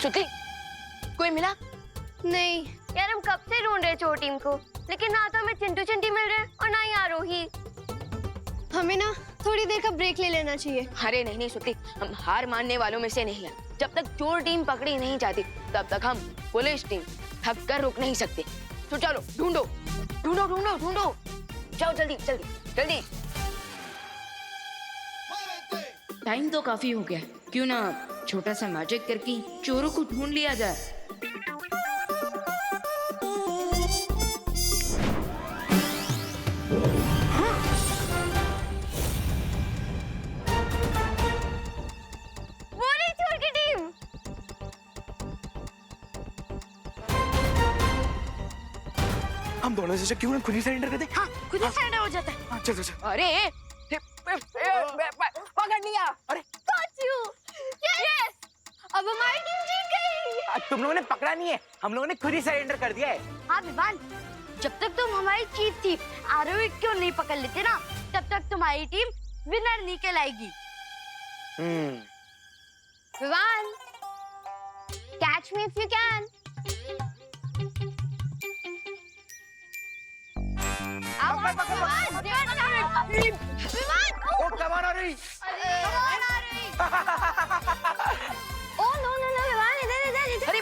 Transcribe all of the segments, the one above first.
श्रुति, कोई मिला? नहीं यार हम कब से ढूंढ रहे चोर टीम को, लेकिन ना तो हमें चिंटू चिंटी मिल रहे और ना ही आरोही। हमें ना थोड़ी देर का ब्रेक ले लेना चाहिए। अरे नहीं नहीं श्रुति, हम हार मानने वालों में से नहीं है। जब तक चोर टीम पकड़ी नहीं जाती तब तक हम पुलिस टीम थक कर रुक नहीं सकते। तो चलो ढूंढो ढूंढो ढूंढो ढूंढो, जाओ जल्दी जल्दी जल्दी। टाइम तो काफी हो गया, क्यों ना छोटा सा मैजिक करके चोरों को ढूंढ लिया जाए। वो रही चोर की टीम। हम दोनों से क्यों ना खुद ही सरेंडर कर दे। हाँ खुद ही सरेंडर हो जाता है। चल चल चल। अरे पकड़ लिया। अरे Got you. Yes. अब हमारी टीम जीत गई। तुम लोगों ने पकड़ा नहीं है, हम लोगों ने खुद ही सरेंडर कर दिया है। हाँ विवान, जब तक तुम हमारी चीफ थी आरोही क्यों नहीं पकड़ लेते ना, तब तक तुम्हारी टीम विनर निकल आएगी। Vivaan, catch me if you can. आओ Vivaan, Vivaan. Oh come on Aarohi. Oh no no no Vivaan, इधर इधर इधर।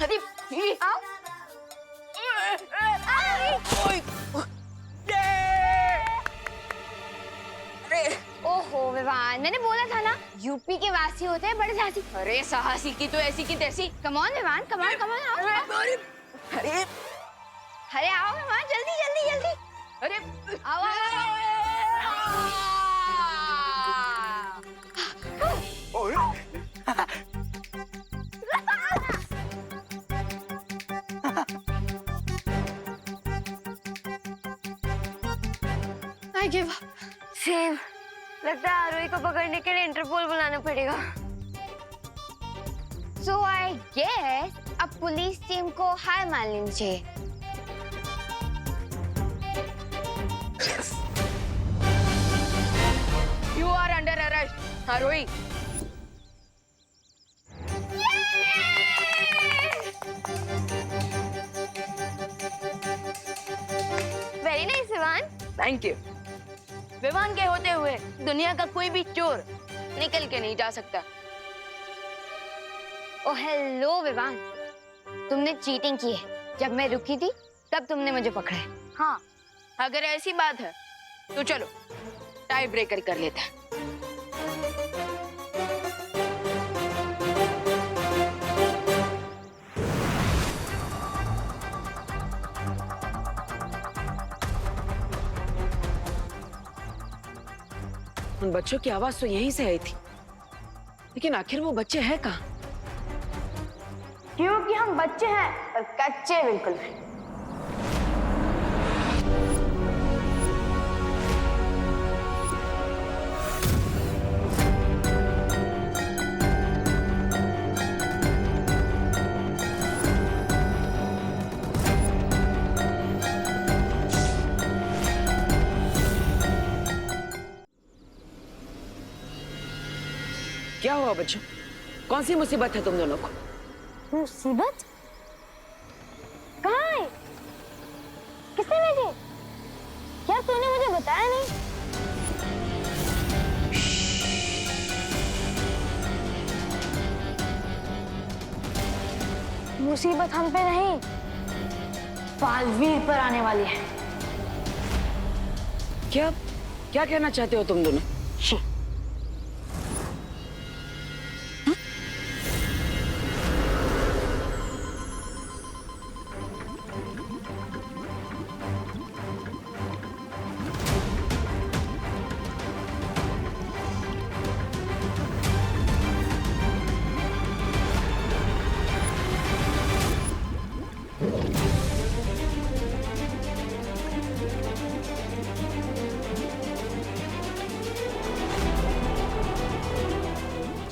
अरे अरे आओ। अरे ओहो विवान, मैंने बोला था ना यूपी के वासी होते हैं बड़े साहसी। अरे साहसी की तो ऐसी की तैसी। Come on Vivaan, come on आओ। अरे अरे आओ विवान, जल्दी जल्दी जल्दी। अरे आओ I give up. सेम, लगता है आरोही को पकड़ने के लिए इंटरपोल बुलाना पड़ेगा। So I guess अब पुलिस टीम को हार मान लेनी चाहिए। You are under arrest, Aarohi. Very nice Vivaan. Thank you. Vivaan के होते हुए दुनिया का कोई भी चोर निकल के नहीं जा सकता। ओ हेलो विवान, तुमने चीटिंग की है। जब मैं रुकी थी तब तुमने मुझे पकड़ा है। हाँ अगर ऐसी बात है तो चलो टाई ब्रेकर कर लेते हैं। उन बच्चों की आवाज तो यहीं से आई थी, लेकिन आखिर वो बच्चे हैं कहाँ? क्योंकि हम बच्चे हैं पर कच्चे बिल्कुल नहीं। क्या हुआ बच्चों, कौन सी मुसीबत है तुम दोनों को? मुसीबत? कहाँ है? किसने भेजी? क्या तूने मुझे बताया नहीं? मुसीबत हम पे नहीं, बालवीर पर आने वाली है। क्या क्या कहना चाहते हो तुम दोनों?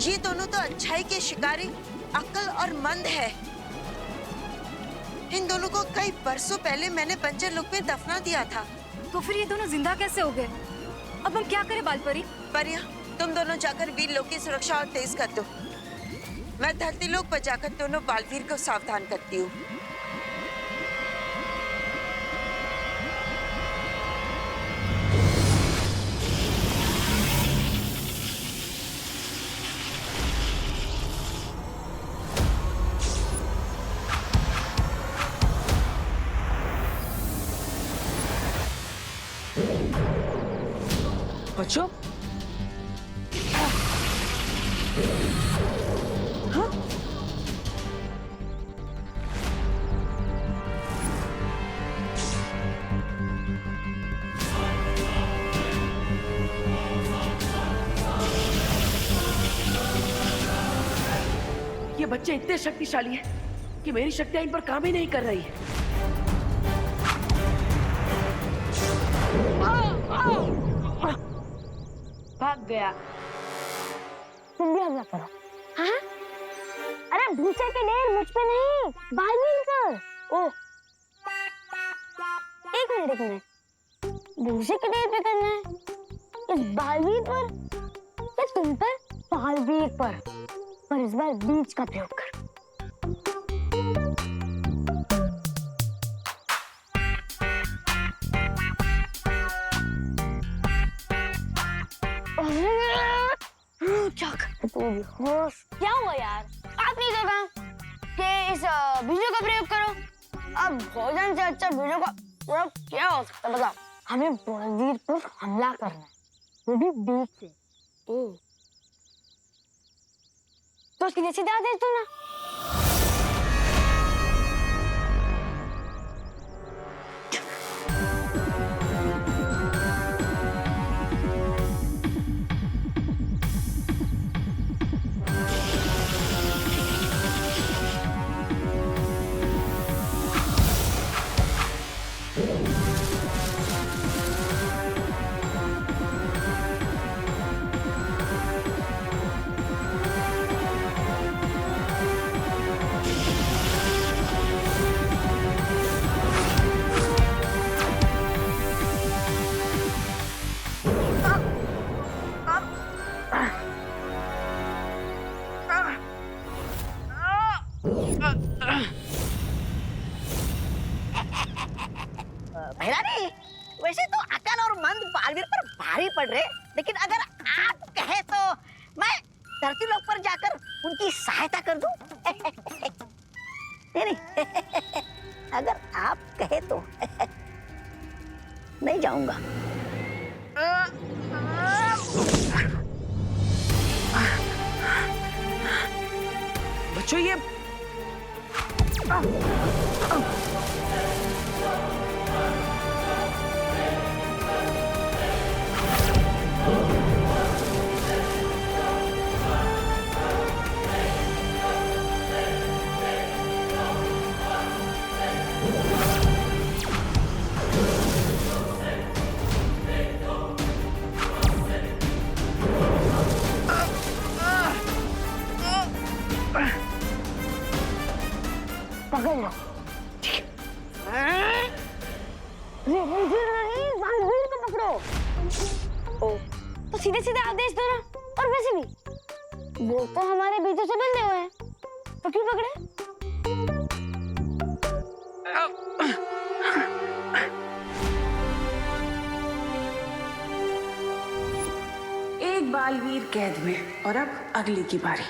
ये दोनों तो अच्छाई के शिकारी अक्ल और मंद है। इन दोनों को कई बरसों पहले मैंने बंजर लोक में दफना दिया था। तो फिर ये दोनों जिंदा कैसे हो गए? अब हम क्या करें बालपरी? परिया, तुम दोनों जाकर वीर लोक की सुरक्षा और तेज कर दो। मैं धरती लोक पर जाकर दोनों बालवीर को सावधान करती हूँ। बच्चों ये बच्चे इतने शक्तिशाली हैं कि मेरी शक्तियां इन पर काम ही नहीं कर रही है। भाग गया। तुम भी हमला करो। हाँ? अरे भूसे के ढेर मुझ पे नहीं, बालवीर पर। ओह, एक मिनट। भूसे के ढेर पे करना है? इस बालवीर पर या तुम पर? बालवीर पर इस बार बीज का प्रयोग कर। क्या हुआ यार? आप नहीं कहा कि इस बीजों का प्रयोग करो। अब भोजन से अच्छा बीजों का प्रयोग क्या हो सकता है? बताओ। हमें बालवीर पर हमला करना है, वो भी बीज से। तो सीधे सीधे आदेश दो ना। भैरानी, वैसे तो अकल और मंद बालवीर पर भारी पड़ रहे, लेकिन अगर आप कहे तो मैं धरती लोक पर जाकर उनकी सहायता कर दूं। नहीं अगर आप कहे तो नहीं जाऊंगा। बच्चों ये पकड़ लो। बालवीर को पकड़ो। ओ, तो सीधे सीधे आदेश दो ना। और वैसे भी वो तो हमारे बीजों से बंधे हुए हैं, तो क्यों पकड़े? एक बालवीर कैद में और अब अगली की बारी।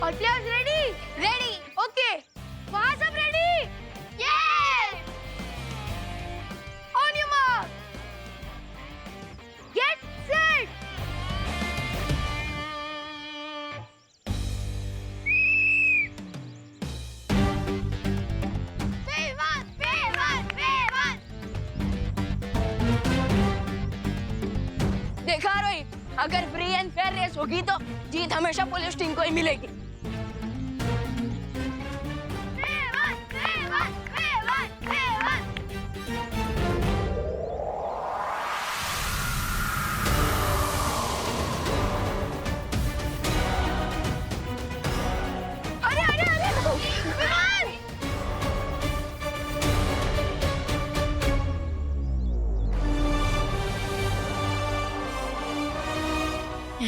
और प्लेयर्स रेडी? रेडी। ओके, वहां सब ready? Yes. On your mark, get set. देखा रोहित, अगर फ्री एंड फेयर रेस होगी तो जीत हमेशा पुलिस टीम को ही मिलेगी।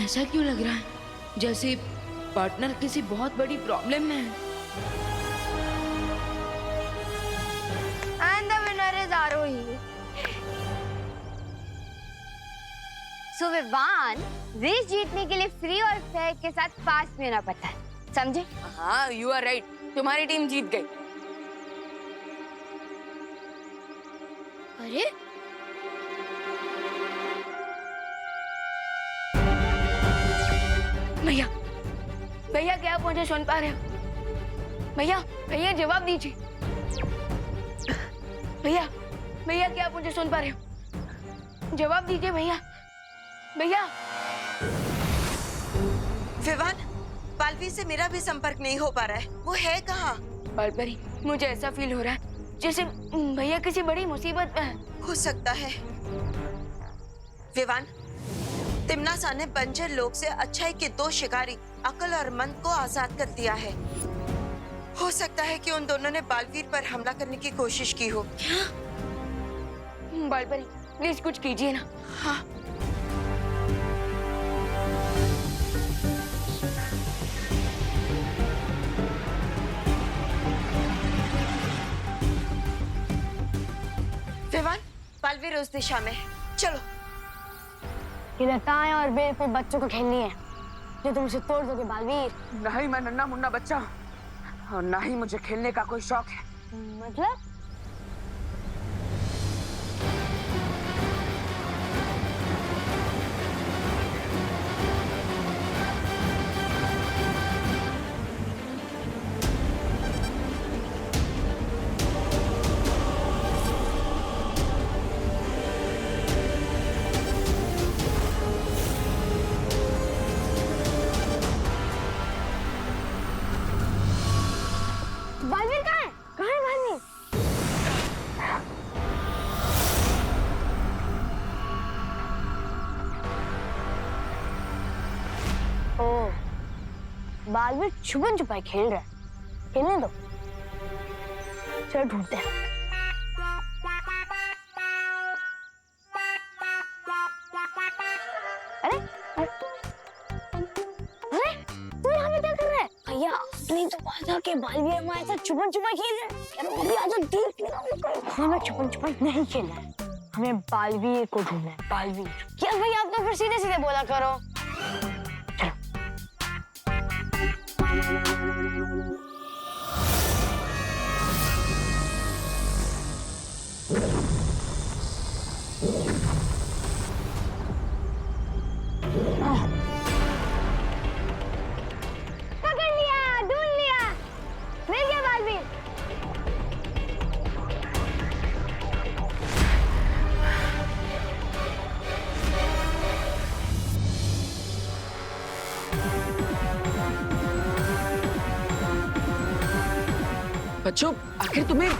ऐसा क्यों लग रहा है जैसे पार्टनर किसी बहुत बड़ी प्रॉब्लम में है? And the winner is Aarohi. So Vivaan, race जीतने के लिए फ्री और फेयर के साथ फास्ट भी होना पड़ता है, समझे? हाँ, यू आर राइट, तुम्हारी टीम जीत गई। अरे भैया, भैया क्या आप मुझे सुन पा रहे हो? भैया, भैया जवाब दीजिए। भैया, भैया क्या आप मुझे सुन पा रहे हो? जवाब दीजिए भैया, भैया। विवान, बालवीर से मेरा भी संपर्क नहीं हो पा रहा है। वो है कहाँ? बालपरी, मुझे ऐसा फील हो रहा है जैसे भैया किसी बड़ी मुसीबत में है। हो सकता है। विवान, तिम्नासा ने बंजर लोग से अच्छाई के दो शिकारी अकल और मन को आजाद कर दिया है। हो सकता है कि उन दोनों ने बालवीर पर हमला करने की कोशिश की हो। बालपरी, प्लीज कुछ कीजिए ना। हाँ। विवान, बालवीर उस दिशा में है। चलो। ये लताएं और बेवकूफ बच्चों को खेलनी है जो तुम उसे तोड़ दोगे बालवीर। नहीं, मैं नन्हा मुन्ना बच्चा और ना ही मुझे खेलने का कोई शौक है। मतलब? बालवीर कहाँ है? कहाँ है बालवीर? ओह, बालवीर छुपन छुपाई खेल रहा है। खेलने दो, चलो ढूंढते हैं। अरे अरे अरे, तू यहाँ पे क्या कर रहा है? भैया, आपने तो कहा था कि बालवीर हमारे साथ छुपन छुपाई खेल रहा है। यार अभी आजा, देख लेना। हमें छुपन छुपाई नहीं खेलना है, हमें बालवीर को ढूंढना है। बालवीर क्या भैया, आप तो फिर सीधे सीधे बोला करो। पकड़ लिया, ढूंढ लिया, मिल गया बालवीर। बच्चों, आखिर तुम्हें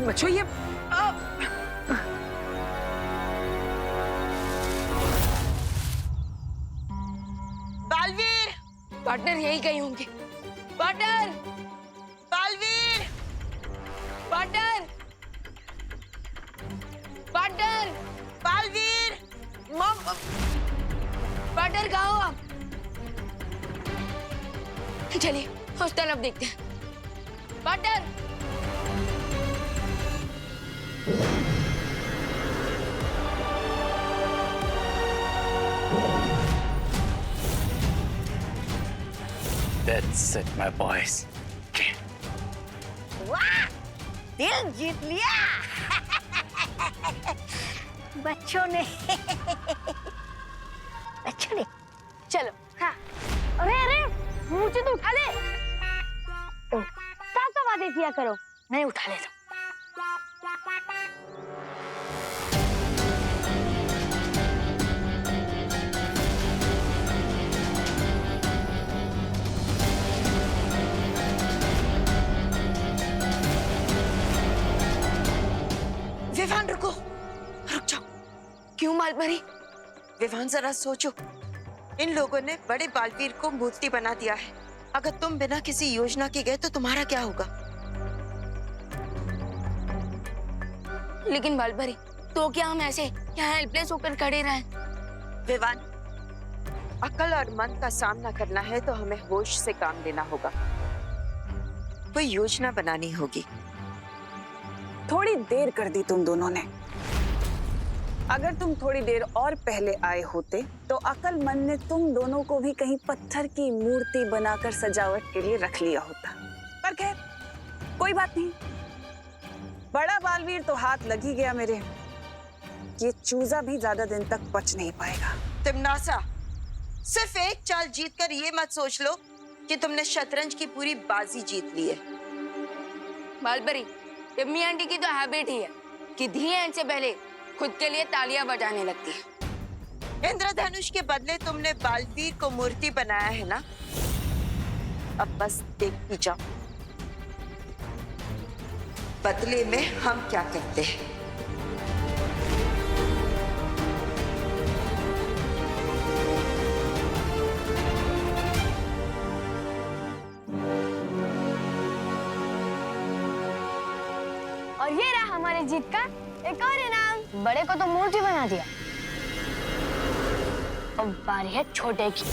बच्चों ये बालवीर, पार्टनर यही कहीं होंगे। Partner, Baalveer, partner, partner, Baalveer. Partner कहाँ हो आप? चलिए उस तरफ देखते हैं। Partner, That's it, my boys. वाह, दिल जीत लिया बच्चों ने। बच्चों ने। चलो। हाँ। अरे अरे, मुझे तो उठा ले। साफ साफ आदेश दिया करो। मैं उठा लेता हूँ। विवान, रुको, रुक जाओ। क्यों मालपरी? विवान, जरा सोचो। इन लोगों ने बड़े बालवीर को मूर्ति बना दिया है अगर तुम बिना किसी योजना के गए तो तुम्हारा क्या होगा? लेकिन बालपरी, तो क्या हम ऐसे यहाँ हेल्पलेस होकर खड़े रहें? विवान, अकल और मन का सामना करना है तो हमें होश से काम लेना होगा। कोई योजना बनानी होगी। थोड़ी देर कर दी तुम दोनों ने। अगर तुम थोड़ी देर और पहले आए होते तो अकलमंद ने तुम दोनों को भी कहीं पत्थर की मूर्ति बनाकर सजावट के लिए रख लिया होता। पर खैर, कोई बात नहीं। बड़ा बालवीर तो हाथ लग ही गया मेरे। ये चूजा भी ज्यादा दिन तक बच नहीं पाएगा। तिमनासा, सिर्फ एक चाल जीतकर ये मत सोच लो कि तुमने शतरंज की पूरी बाजी जीत ली है। बालपरी, टिम्मी आंटी की तो हैबिट ही है कि धीरे से पहले खुद के लिए तालियां बजाने लगती है। इंद्रधनुष के बदले तुमने बालवीर को मूर्ति बनाया है ना? अब बस देखती जाओ बदले में हम क्या करते हैं। और ये रहा हमारे जीत का एक और इनाम। बड़े को तो मूर्ति बना दिया, अब बारी है छोटे की।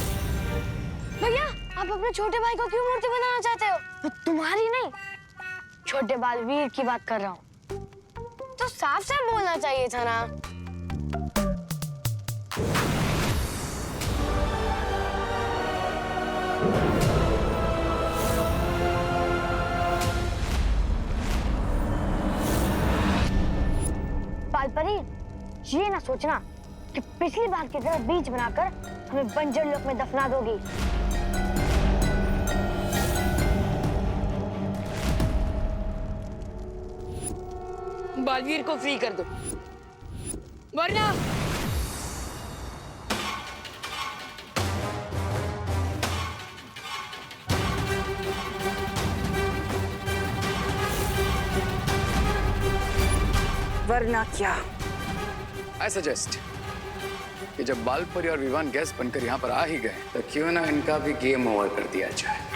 भैया, आप अपने छोटे भाई को क्यों मूर्ति बनाना चाहते हो? तो तुम्हारी नहीं, छोटे बालवीर की बात कर रहा हूँ। तो साफ साफ बोलना चाहिए था ना। बालपरी, ये ना सोचना कि पिछली बार की तरह बीज बनाकर हमें बंजर लोक में दफना दोगी। बालवीर को फ्री कर दो, वरना वरना क्या? आई सजेस्ट कि जब बालपरी और विवान गेस्ट बनकर यहाँ पर आ ही गए तो क्यों ना इनका भी गेम ओवर कर दिया जाए।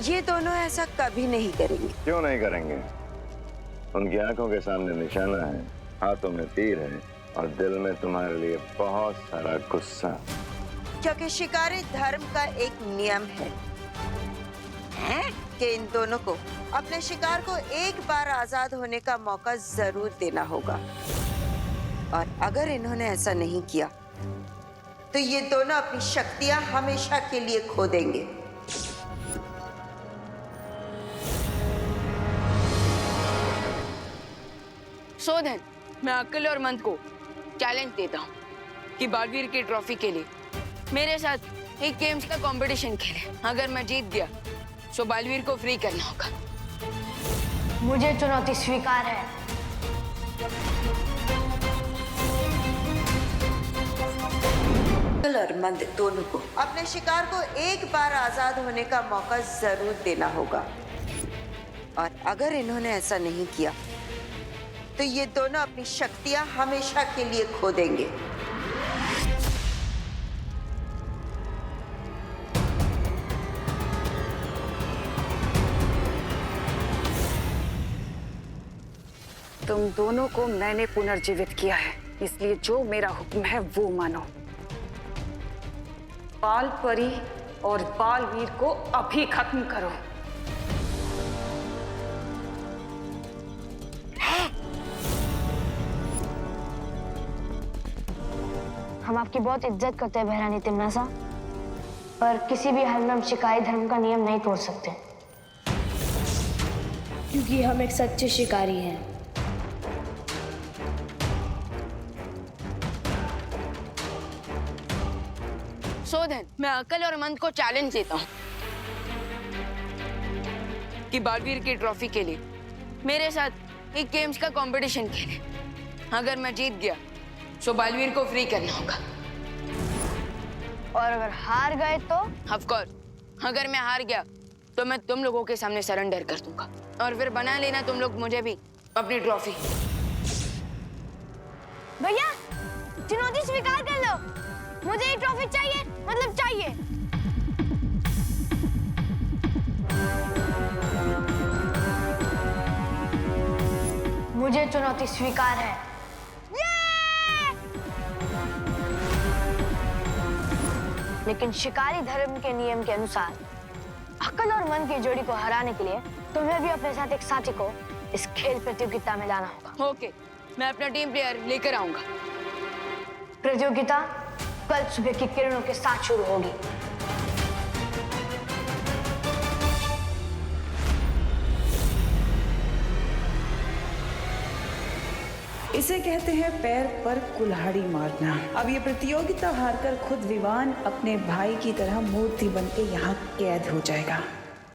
ये दोनों ऐसा कभी नहीं करेंगे। क्यों नहीं करेंगे? उनकी आंखों के सामने निशाना है, हाथों में तीर है और दिल में तुम्हारे लिए बहुत सारा गुस्सा। क्योंकि शिकारी धर्म का एक नियम है कि इन दोनों को अपने शिकार को एक बार आजाद होने का मौका जरूर देना होगा। और अगर इन्होंने ऐसा नहीं किया तो ये दोनों अपनी शक्तियां हमेशा के लिए खो देंगे। शोधन, मैं अकल और मंद को चैलेंज देता हूँ कि बालवीर की ट्रॉफी के लिए मेरे साथ एक गेम्स का कंपटीशन खेले। अगर मैं जीत गया तो बालवीर को फ्री करना होगा। मुझे चुनौती स्वीकार है। अकल और मंद दोनों को अपने शिकार को एक बार आजाद होने का मौका जरूर देना होगा। और अगर इन्होंने ऐसा नहीं किया तो ये दोनों अपनी शक्तियां हमेशा के लिए खो देंगे। तुम दोनों को मैंने पुनर्जीवित किया है, इसलिए जो मेरा हुक्म है वो मानो। बालपरी और बालवीर को अभी खत्म करो। हम आपकी बहुत इज्जत करते हैं बहरानी तिमनासा, पर किसी भी हाल में हम शिकारी धर्म का नियम नहीं तोड़ सकते, क्योंकि हम एक सच्चे शिकारी हैं। शोधन, मैं अकल और मंद को चैलेंज देता हूँ कि बालवीर की ट्रॉफी के लिए मेरे साथ एक गेम्स का कंपटीशन खेले। अगर मैं जीत गया तो बालवीर को फ्री करना होगा। और अगर हार गए तो? ऑफ कोर्स, अगर मैं हार गया तो मैं तुम लोगों के सामने सरेंडर कर दूंगा और फिर बना लेना तुम लोग मुझे भी अपनी ट्रॉफी। भैया, चुनौती स्वीकार कर लो। मुझे ये ट्रॉफी चाहिए, मतलब चाहिए। मुझे चुनौती स्वीकार है। लेकिन शिकारी धर्म के नियम के अनुसार अक्ल और मन की जोड़ी को हराने के लिए तुम्हें भी अपने साथ एक साथी को इस खेल प्रतियोगिता में लाना होगा। ओके, मैं अपना टीम प्लेयर लेकर आऊंगा। प्रतियोगिता कल सुबह की किरणों के साथ शुरू होगी। इसे कहते हैं पैर पर कुल्हाड़ी मारना। अब ये प्रतियोगिता हारकर खुद विवान अपने भाई की तरह मूर्ति बनके यहाँ कैद हो जाएगा।